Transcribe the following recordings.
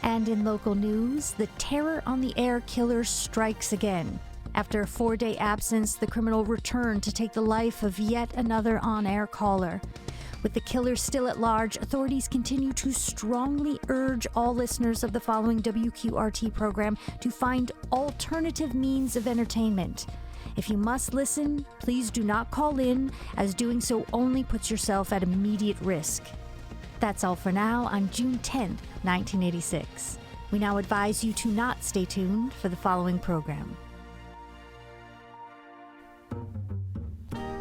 And in local news, the terror on the air killer strikes again. After a 4-day absence, the criminal returned to take the life of yet another on-air caller. With the killer still at large, authorities continue to strongly urge all listeners of the following WQRT program to find alternative means of entertainment. If you must listen, please do not call in, as doing so only puts yourself at immediate risk. That's all for now on June 10th, 1986. We now advise you to not stay tuned for the following program.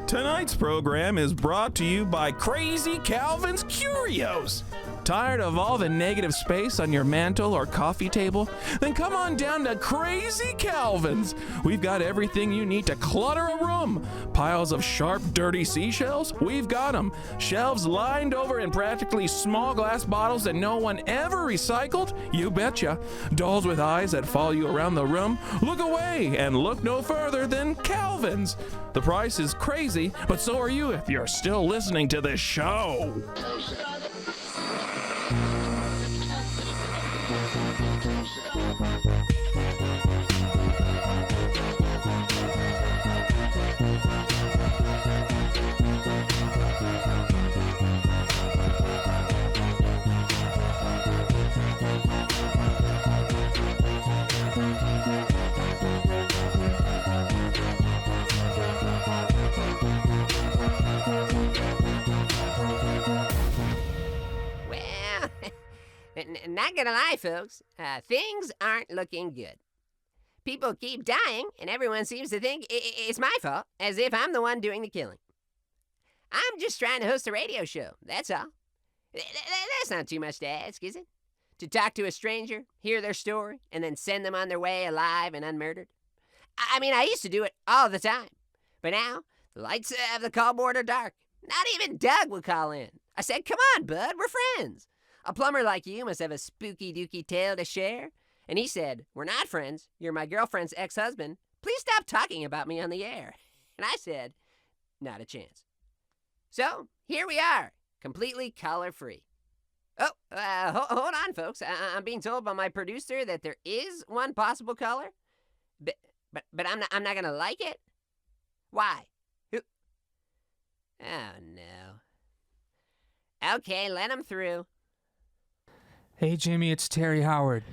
Tonight's program is brought to you by Crazy Calvin's Curios. Tired of all the negative space on your mantle or coffee table? Then come on down to Crazy Calvin's. We've got everything you need to clutter a room. Piles of sharp, dirty seashells? We've got them. Shelves lined over in practically small glass bottles that no one ever recycled? You betcha. Dolls with eyes that follow you around the room? Look away and look no further than Calvin's. The price is crazy, but so are you if you're still listening to this show. Not gonna lie, folks, things aren't looking good. People keep dying, and everyone seems to think it's my fault, as if I'm the one doing the killing. I'm just trying to host a radio show, that's all. That's not too much to ask, is it? To talk to a stranger, hear their story, and then send them on their way alive and unmurdered? I mean, I used to do it all the time. But now, the lights of the call board are dark. Not even Doug would call in. I said, come on, bud, we're friends. A plumber like you must have a spooky dooky tale to share. And he said, we're not friends. You're my girlfriend's ex-husband. Please stop talking about me on the air. And I said, not a chance. So, here we are, completely color-free. Oh, hold on, folks. I'm being told by my producer that there is one possible color. But I'm not gonna like it? Why? Who? Oh, no. Okay, let him through. Hey, Jimmy, it's Terry Howard.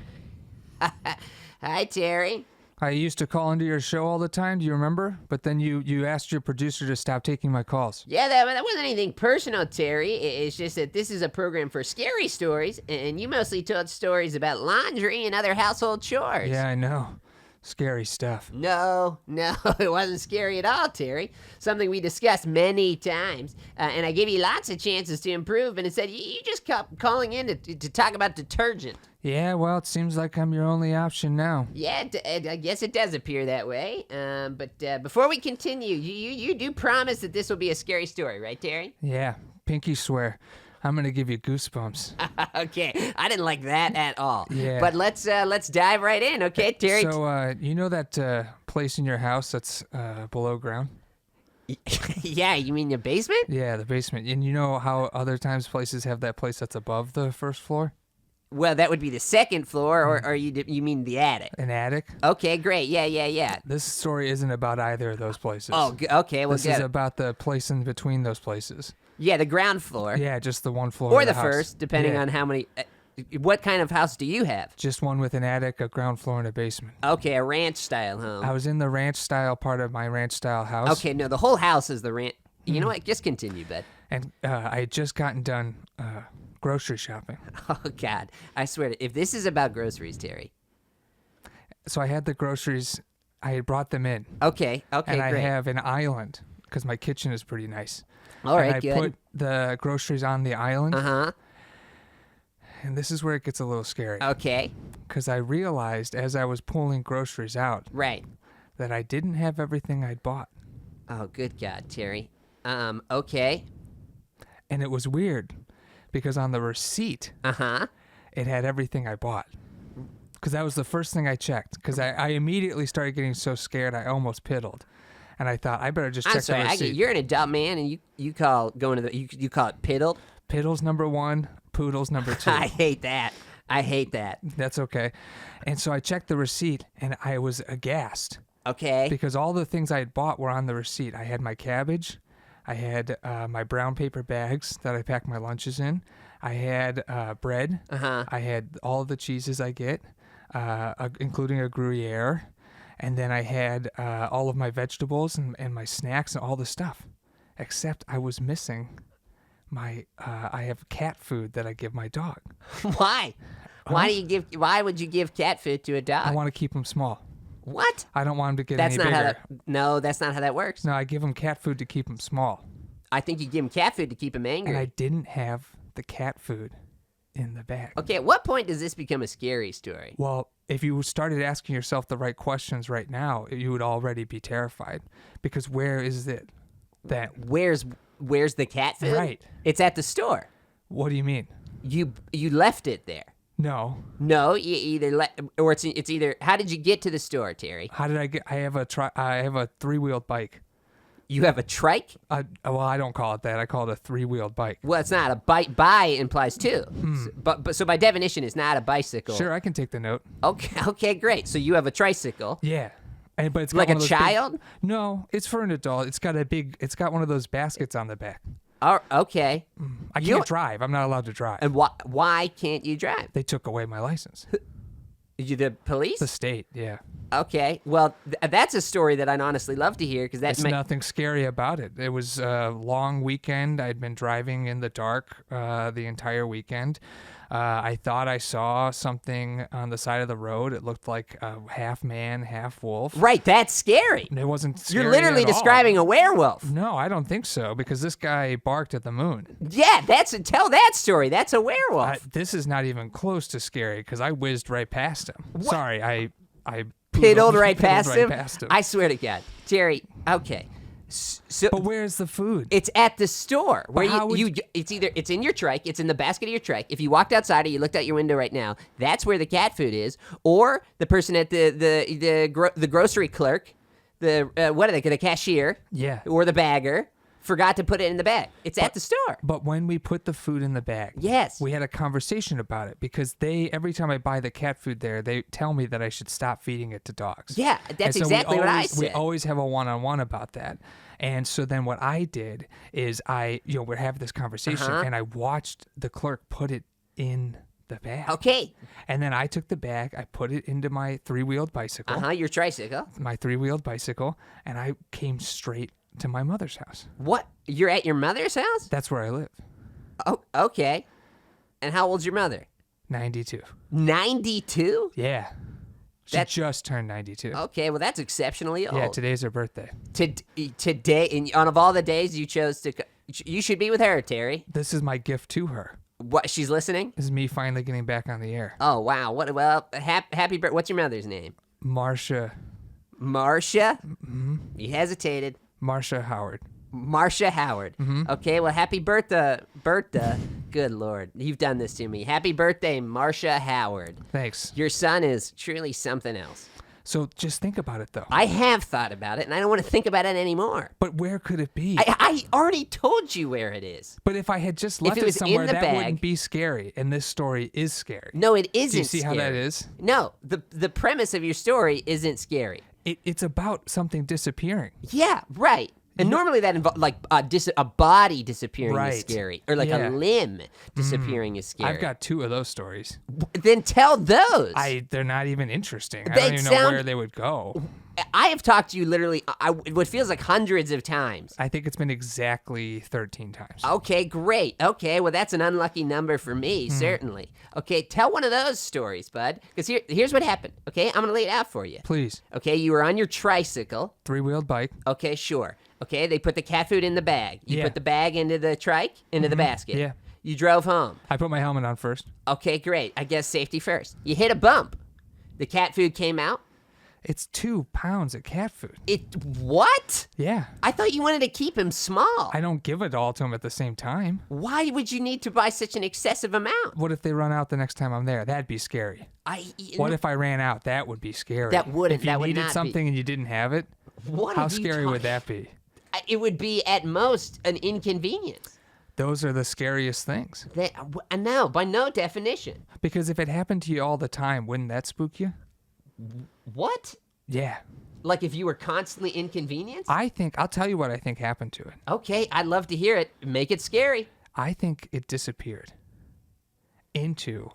Hi, Terry. I used to call into your show all the time, do you remember? But then you asked your producer to stop taking my calls. Yeah, that wasn't anything personal, Terry. It's just that this is a program for scary stories, and you mostly told stories about laundry and other household chores. Yeah, I know. Scary stuff. No, it wasn't scary at all, Terry. Something we discussed many times. And I gave you lots of chances to improve, and instead you just kept calling in to talk about detergent. Yeah, well, it seems like I'm your only option now. Yeah, I guess it does appear that way. But before we continue, you do promise that this will be a scary story, right, Terry? Yeah, pinky swear. I'm gonna give you goosebumps. Okay, I didn't like that at all. Yeah. But let's dive right in, okay, Terry? So, you know that place in your house that's below ground? Yeah, you mean the basement? Yeah, the basement. And you know how other times places have that place that's above the first floor? Well, that would be the second floor, or you mean the attic? An attic? Okay, great. Yeah. This story isn't about either of those places. Oh, okay. Well, this is about the place in between those places. Yeah, the ground floor. Yeah, just the one floor. Or of the house. first, depending on how many. What kind of house do you have? Just one with an attic, a ground floor, and a basement. Okay, a ranch-style home. I was in the ranch-style part of my ranch-style house. Okay, no, the whole house is the ranch. You know what? Just continue, bud. And I had just gotten done grocery shopping. Oh, God. I swear, if this is about groceries, Terry. So I had the groceries. I had brought them in. Okay, and great. I have an island, because my kitchen is pretty nice. All right, and good. I put the groceries on the island. Uh-huh. And this is where it gets a little scary. Okay. Because I realized as I was pulling groceries out. Right. That I didn't have everything I'd bought. Oh, good God, Terry. Okay. And it was weird. Because on the receipt. Uh-huh. It had everything I bought. Because that was the first thing I checked. Because I immediately started getting so scared I almost piddled. And I thought, I better just check the receipt. You're an adult man, and you call going to the you call it piddled? Piddle's number 1, poodle's number 2. I hate that. I hate that. That's okay. And so I checked the receipt, and I was aghast. Okay. Because all the things I had bought were on the receipt. I had my cabbage. I had my brown paper bags that I pack my lunches in. I had bread. I had all the cheeses I get, including a Gruyere. And then I had all of my vegetables and my snacks and all the stuff. Except I was missing I have cat food that I give my dog. Why? Why would you give cat food to a dog? I want to keep them small. What? I don't want him to get That's any not bigger. No, that's not how that works. No, I give him cat food to keep him small. I think you give him cat food to keep him angry. And I didn't have the cat food in the bag. Okay, at what point does this become a scary story? Well, if you started asking yourself the right questions right now, you would already be terrified. Because where is it that... Where's the cat food? Right. It's at the store. What do you mean? You left it there. No. No, you either or it's either. How did you get to the store, Terry? How did I get... I have a 3-wheeled bike. You have a trike? Well, I don't call it that. I call it a 3-wheeled bike. Well, it's not a bike. By implies two. So by definition, it's not a bicycle. Sure, I can take the note. Okay, great. So you have a tricycle. Yeah. But it's got Like one a of those child? No, it's for an adult. It's got one of those baskets on the back. Oh, okay. I can't drive. I'm not allowed to drive. And why can't you drive? They took away my license. The police? The state, yeah. Okay. Well, that's a story that I'd honestly love to hear because that's nothing scary about it. It was a long weekend. I'd been driving in the dark the entire weekend. I thought I saw something on the side of the road. It looked like a half man, half wolf. Right, that's scary. It wasn't scary. You're literally at all. describing a werewolf. No, I don't think so, because this guy barked at the moon. Yeah, tell that story. That's a werewolf. This is not even close to scary, because I whizzed right past him. What? Sorry, I Piddled right past him? past him. I swear to God. Jerry, okay. So, But where's the food? it's at the store where how would it's in your trike, it's in the basket of your trike. If you walked outside or you looked out your window right now, that's where the cat food is. Or the person at the grocery clerk, the cashier, Yeah. or the bagger forgot to put it in the bag. It's at the store. But when we put the food in the bag, Yes. we had a conversation about it, because every time I buy the cat food there, they tell me that I should stop feeding it to dogs. Yeah, that's And so exactly what I said. We always have a one-on-one about that. And so then what I did is we're having this conversation, and I watched the clerk put it in the bag. Okay. And then I took the bag, I put it into my 3-wheeled bicycle, Your tricycle. my 3-wheeled bicycle, and I came straight to my mother's house. What? You're at your mother's house? That's where I live. Oh, okay. And how old's your mother? 92. 92? Yeah. She That's- just turned 92. Okay, well that's exceptionally old. Yeah, today's her birthday. Today, and on of all the days you chose to, you should be with her, Terry. This is my gift to her. What? She's listening? This is me finally getting back on the air. Oh wow! What? Well, happy birthday. What's your mother's name? Marcia Marcia. Mm-hmm. You hesitated. Howard. Marcia Howard. Mm-hmm. Okay, well, happy birthday. Good Lord, you've done this to me. Happy birthday, Marcia Howard. Thanks. Your son is truly something else. So just think about it, though. I have thought about it, and I don't want to think about it anymore. But where could it be? I already told you where it is. But if I had just left it it was in somewhere, the that bag- wouldn't be scary. And this story is scary. No, it isn't. Do you see how that scary. is? No, the premise of your story isn't scary. It's about something disappearing. Yeah, right. And normally that involves like a body disappearing is Right. scary, or like Yeah. a limb disappearing is scary. I've got 2 of those stories. Then tell those. They're not even interesting. I They don't even know sound- where they would go. I have talked to you literally what feels like hundreds of times. I think it's been exactly 13 times. Okay, great. Okay, well that's an unlucky number for me, certainly. Okay, tell one of those stories, bud. Because here's what happened. Okay, I'm gonna lay it out for you. Please. Okay, you were on your tricycle. 3-wheeled bike. Okay, sure. Okay, they put the cat food in the bag. You Yeah. put the bag into the trike, into the basket. Yeah. You drove home. I put my helmet on first. Okay, great. I guess safety first. You hit a bump. The cat food came out. It's 2 pounds of cat food. What? Yeah. I thought you wanted to keep him small. I don't give it all to him at the same time. Why would you need to buy such an excessive amount? What if they run out the next time I'm there? That'd be scary. What if I ran out? That would be scary. That wouldn't- If you that would needed not be. something and you didn't have it, What how are you scary would talking- that be? It would be at most an inconvenience. Those are the scariest things. No, by no definition. Because if it happened to you all the time, wouldn't that spook you? What? Yeah. Like if you were constantly inconvenienced? I'll tell you what I think happened to it. Okay, I'd love to hear it. Make it scary. I think it disappeared into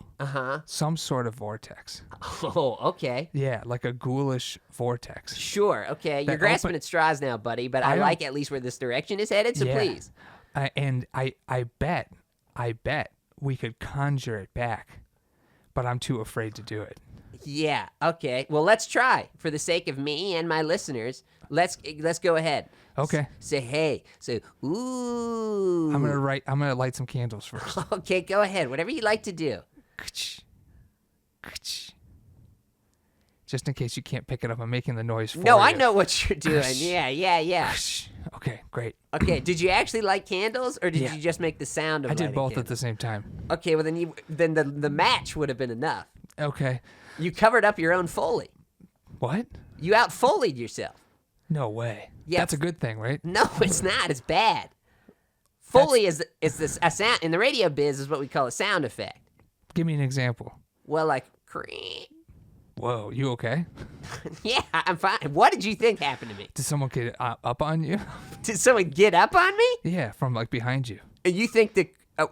some sort of vortex. Oh, okay. Yeah, like a ghoulish vortex. Sure, okay. You're grasping at straws now, buddy, but I like at least where this direction is headed, so please. And I bet we could conjure it back, but I'm too afraid to do it. Yeah, okay. Well, let's try. For the sake of me and my listeners, let's go ahead. Okay. Say hey. Say ooh. I'm gonna light some candles first. Okay, go ahead. Whatever you like to do. Just in case you can't pick it up, I'm making the noise for you. No, I know what you're doing. Yeah. Okay, great. Okay, did you actually light candles, or did you just make the sound of I did lighting both candles? at the same time. Okay, well then the match would have been enough. Okay. You covered up your own Foley. What? You out-Foleyed yourself. No way. Yeah. That's a good thing, right? No, it's not. It's bad. Foley is this a sound in the radio biz is what we call a sound effect. Give me an example. Well, like creak. Whoa, you okay? Yeah, I'm fine. What did you think happened to me? Did someone get up on you? Did someone get up on me? Yeah, from like behind you. And you think that? That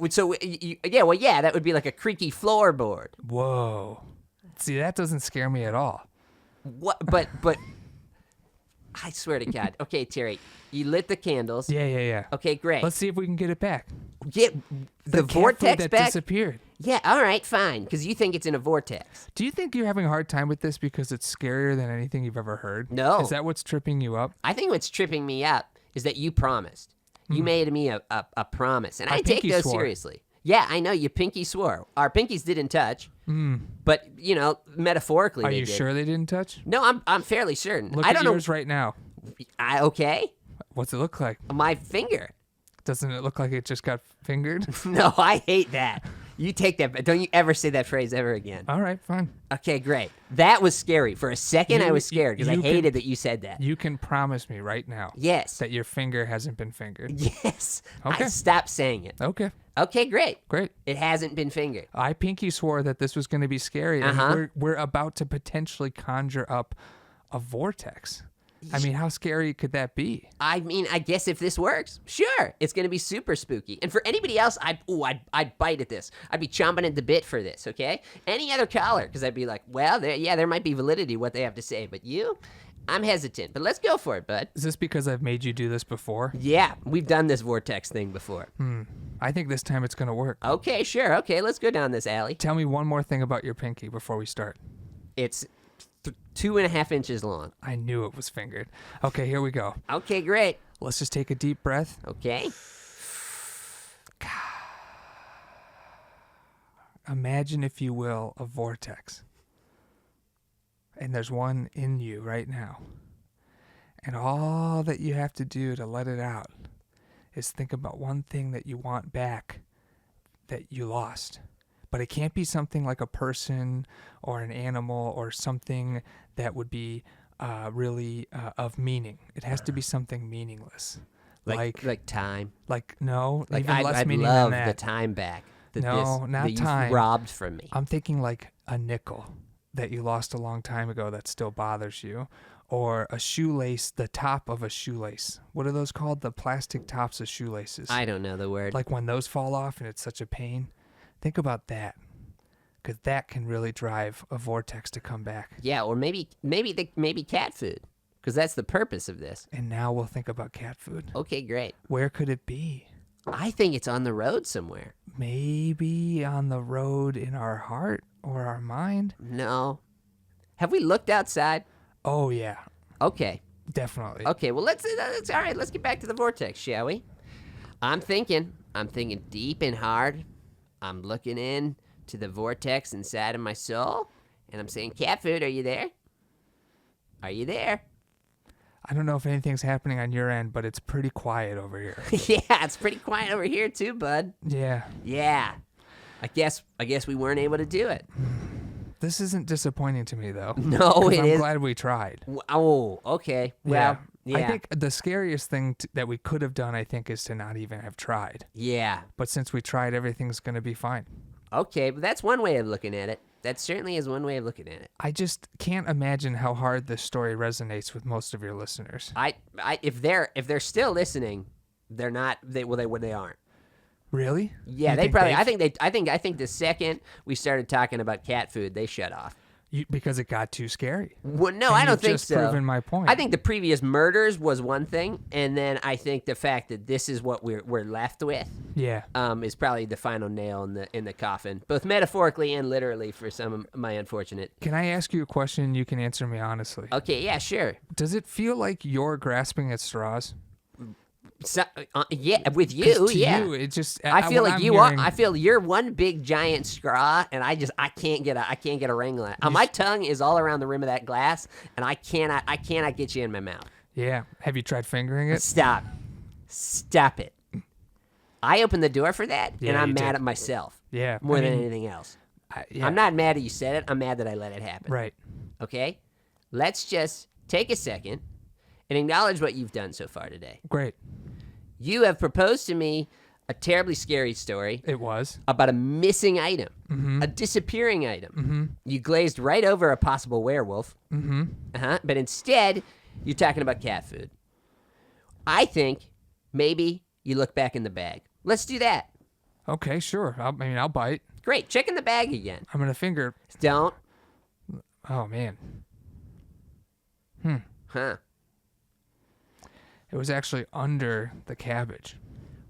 would be like a creaky floorboard. Whoa. See, that doesn't scare me at all. What? But I swear to God. Okay, Terry, you lit the candles. Yeah. Okay, great. Let's see if we can get it back. Get the cat vortex food that back. disappeared. Yeah, all right, fine. Because you think it's in a vortex. Do you think you're having a hard time with this because it's scarier than anything you've ever heard? No. Is that what's tripping you up? I think what's tripping me up is that you promised. You made me a promise, and I take pinky those swore. seriously. Yeah, I know you pinky swore. Our pinkies didn't touch, but metaphorically, Are they you did. sure they didn't touch? No, I'm fairly certain. Look I at don't yours right now. Okay, What's it look like? my finger. Doesn't it look like it just got fingered? No, I hate that. You take that, but don't you ever say that phrase ever again. All right, fine. Okay, great. That was scary. For a second, I was scared because I you hated can- that you said that. You can promise me right now Yes. that your finger hasn't been fingered. Yes. Okay. I stopped saying it. Okay, Okay, great. great. It hasn't been fingered. I pinky swore that this was going to be scary, and we're about to potentially conjure up a vortex. I mean, how scary could that be? I mean, I guess if this works, sure, it's gonna be super spooky. And for anybody else, I'd bite at this. I'd be chomping at the bit for this. Okay, any other caller, because I'd be like, well, there might be validity what they have to say, but you, I'm hesitant. But let's go for it, bud. Is this because I've made you do this before? Yeah, we've done this vortex thing before. I think this time it's going to work. Okay, sure. Okay, let's go down this alley. Tell me one more thing about your pinky before we start. It's 2.5 inches long. I knew it was fingered. Okay, here we go. Okay, great. Let's just take a deep breath. Okay. Imagine, if you will, a vortex. And there's one in you right now. And all that you have to do to let it out is think about one thing that you want back that you lost. But it can't be something like a person or an animal or something that would be really of meaning. It has to be something meaningless. Like time. No, Like even less I'd meaning love than that. the time back. That No, this, not that time. You've robbed from me. I'm thinking like a nickel that you lost a long time ago that still bothers you. Or a shoelace, the top of a shoelace. What are those called? The plastic tops of shoelaces. I don't know the word. Like when those fall off and it's such a pain. Think about that. Because that can really drive a vortex to come back. Yeah, or maybe cat food, because that's the purpose of this. And now we'll think about cat food. Okay, great. Where could it be? I think it's on the road somewhere. Maybe on the road in our heart or our mind? No. Have we looked outside? Oh, yeah. Okay. Definitely. Okay, well, let's all right, let's get back to the vortex, shall we? I'm thinking deep and hard. I'm looking in to the vortex inside of my soul, and I'm saying, cat food, are you there? Are you there? I don't know if anything's happening on your end, but it's pretty quiet over here. Yeah, it's pretty quiet over here too, bud. Yeah. Yeah. I guess we weren't able to do it. This isn't disappointing to me, though. No, 'Cause it I'm is. glad we tried. Oh, okay. Well, Yeah. I think the scariest thing that we could have done, I think, is to not even have tried. Yeah. But since we tried, everything's going to be fine. Okay, but that's one way of looking at it. That certainly is one way of looking at it. I just can't imagine how hard this story resonates with most of your listeners. If they're still listening, they're not. They aren't. Really? Yeah, You they think probably. they've- I think the second we started talking about cat food, they shut off. Because it got too scary. Well, no, And I don't you've think just so. proven my point. I think the previous murders was one thing, and then I think the fact that this is what we're left with, Yeah. is probably the final nail in the coffin, both metaphorically and literally for some of my unfortunate. Can I ask you a question? You can answer me honestly. Okay, yeah, sure. Does it feel like you're grasping at straws? So, yeah, with 'Cause you, to yeah. you, it just. I feel what like I'm you hearing- are. I feel you're one big giant straw, and I can't get a wrangle on it. My tongue is all around the rim of that glass, and I cannot get you in my mouth. Yeah. Have you tried fingering it? Stop it. I opened the door for that, Yeah, and I'm you mad did. at myself Yeah. more I than mean, anything else. yeah. I'm not mad that you said it. I'm mad that I let it happen. Right. Okay, let's just take a second and acknowledge what you've done so far today. Great. You have proposed to me a terribly scary story It was. about a missing item, Mm-hmm. a disappearing item. You glazed right over a possible werewolf, but instead, you're talking about cat food. I think maybe you look back in the bag. Let's do that. Okay, sure. I'll bite. Great. Check in the bag again. I'm gonna finger. Don't. Oh man. Huh. It was actually under the cabbage.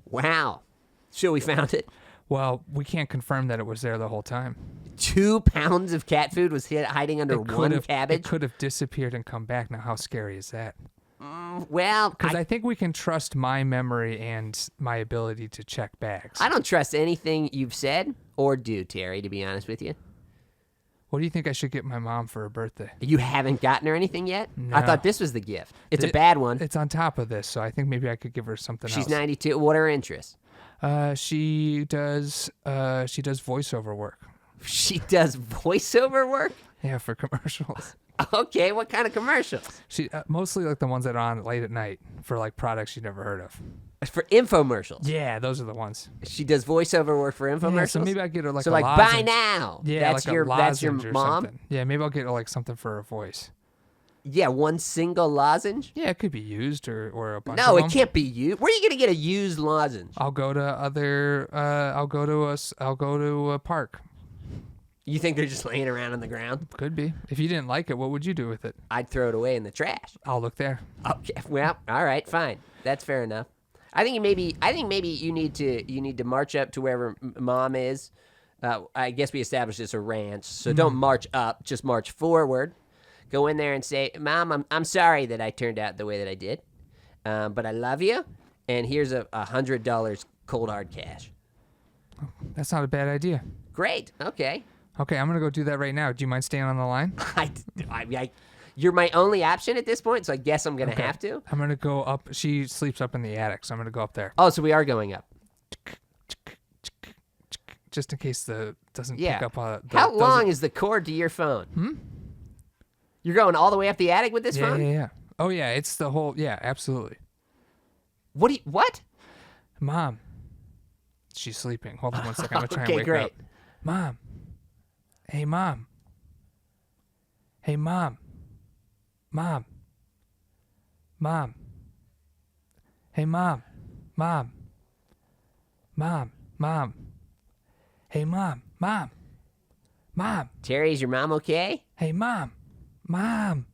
Wow. So we found it. Well, we can't confirm that it was there the whole time. 2 pounds of cat food was hiding under one It cabbage. could have disappeared and come back. Now, how scary is that? Well, Because I think we can trust my memory and my ability to check bags. I don't trust anything you've said or do, Terry, to be honest with you. What do you think I should get my mom for her birthday? You haven't gotten her anything yet? I No. thought this was the gift. It's a bad one. It's on top of this, so I think maybe I could give her something She's else. 92. What are her interests? She does voiceover work. She does voiceover work? Yeah, for commercials. Okay, what kind of commercials? She mostly like the ones that are on late at night for like products you never heard of. For infomercials. Yeah, those are the ones. She does voiceover work for infomercials? Yeah, so maybe I get her like So a like lozenge. buy now. Yeah, that's like your a that's your lozenge or mom. something. Yeah, maybe I'll get her like something for her voice. Yeah, one single lozenge. Yeah, it could be used or a bunch No, of it them. can't be used. Where are you gonna get a used lozenge? I'll go to a park. You think they're just laying around on the ground? Could be. If you didn't like it, what would you do with it? I'd throw it away in the trash. I'll look there. Okay, well, all right, fine. That's fair enough. I think maybe you need to march up to wherever mom is. I guess we established it's a ranch, so don't march up, just march forward. Go in there and say, "Mom, I'm sorry that I turned out the way that I did, but I love you, and here's $100 cold hard cash." That's not a bad idea. Great. Okay. Okay, I'm gonna go do that right now. Do you mind staying on the line? You're my only option at this point, so I guess I'm gonna Okay. have to. I'm gonna go up. She sleeps up in the attic, so I'm gonna go up there. Oh, so we are going up. Just in case the doesn't Yeah. pick up. How long is the cord to your phone? You're going all the way up the attic with this Yeah, phone? yeah. Oh yeah, it's the whole. Yeah, absolutely. What? Mom, she's sleeping. Hold on one second. I'm gonna try Okay, and wake great. her up. Mom. Hey, Mom. Hey, Mom. Mom. Mom. Hey, Mom. Mom. Mom. Mom. Hey, Mom. Mom. Mom. Terry, is your mom okay? Hey, Mom. Mom.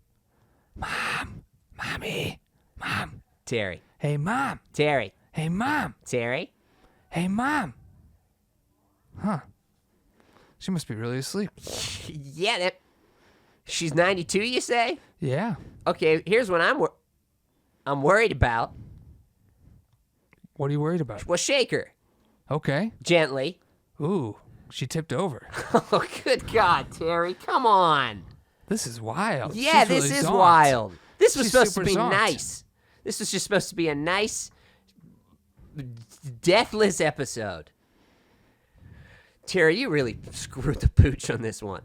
Mom. Mommy. Mom. Terry. Hey, Mom. Terry. Hey, Mom. Terry. Hey, Mom. Huh. She must be really asleep. Yeah, she's 92, you say? Yeah. Okay, here's what I'm worried about. What are you worried about? Well, shake her Okay. gently. Ooh, she tipped over. Oh, good God, Terry, come on. This is wild. Yeah, She's this really is zonked. wild. This was She's supposed to super be zonked. nice. This was just supposed to be a nice, deathless episode. Terry, you really screwed the pooch on this one.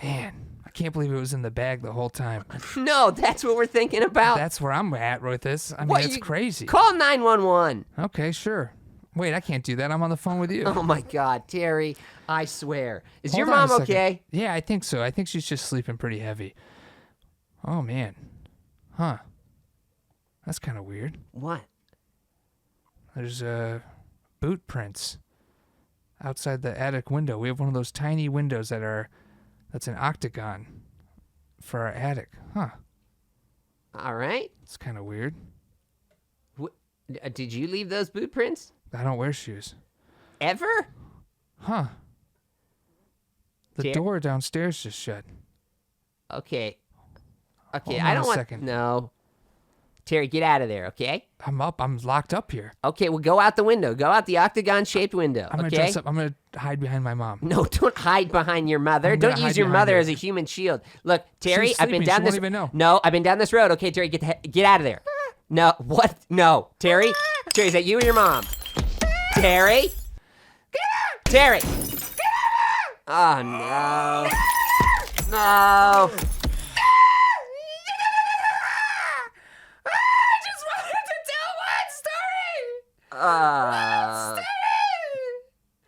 Man, I can't believe it was in the bag the whole time. No, that's what we're thinking about. That's where I'm at with this. I mean, What, it's you- crazy. Call 911. Okay, sure. Wait, I can't do that. I'm on the phone with you. Oh my God, Terry, I swear. Is your Hold on a mom second. okay? Yeah, I think so. I think she's just sleeping pretty heavy. Oh, man. Huh. That's kind of weird. What? There's boot prints outside the attic window. We have one of those tiny windows that's an octagon for our attic. Huh. All right. It's kind of weird. Did you leave those boot prints? I don't wear shoes. Ever? Huh. The Ter- door downstairs just shut. Okay. Okay, Hold I on don't a want. second. No. Terry, get out of there, okay? I'm up. I'm locked up here. Okay, well, go out the window. Go out the octagon-shaped window, I'm gonna okay? dress up. I'm gonna hide behind my mom. No, don't hide behind your mother. I'm gonna Don't use hide your behind mother her. as a human shield. Look, Terry, She's I've been sleeping. down She this. won't even know. No, I've been down this road. Okay, Terry, get out of there. No, what? No, Terry. Terry, is that you or your mom? Terry. Terry. Oh no. No.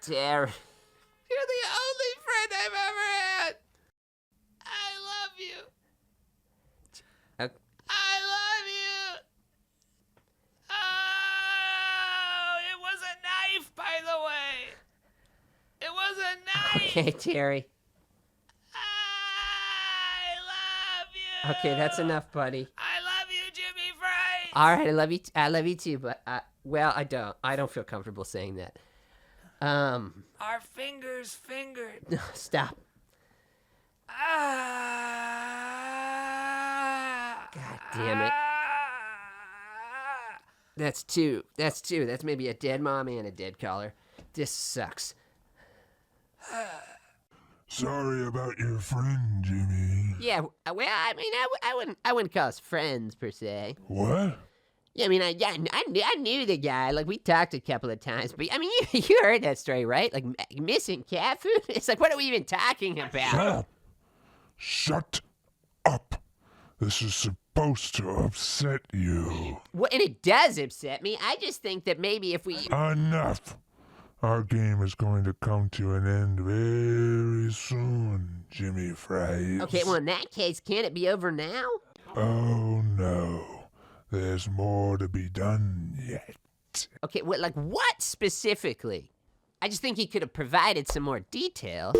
Terry. You're the only friend I've ever had. I love you. Okay. I love you. Oh, it was a knife, by the way. It was a knife. Okay, Terry. I love you. Okay, that's enough, buddy. I love you, Jimmy Fry. All right, I love you. I love you too, but well, I don't. I don't feel comfortable saying that. Our fingers fingered. Stop. Ah. God damn it. That's two. That's two. That's maybe a dead mom and a dead caller. This sucks. Sorry about your friend, Jimmy. Yeah. Well, I mean, I wouldn't call us friends per se. What? Yeah, I mean, I knew the guy. Like, we talked a couple of times. But I mean, you heard that story, right? Like missing cat food. It's like, what are we even talking about? Shut up. Shut up. This is supposed to upset you. Well, and it does upset me. I just think that maybe if we. Enough. Our game is going to come to an end very soon, Jimmy Fries. Okay, well, in that case, can't it be over now? Oh, no. There's more to be done yet. Okay, what specifically? I just think he could have provided some more detail.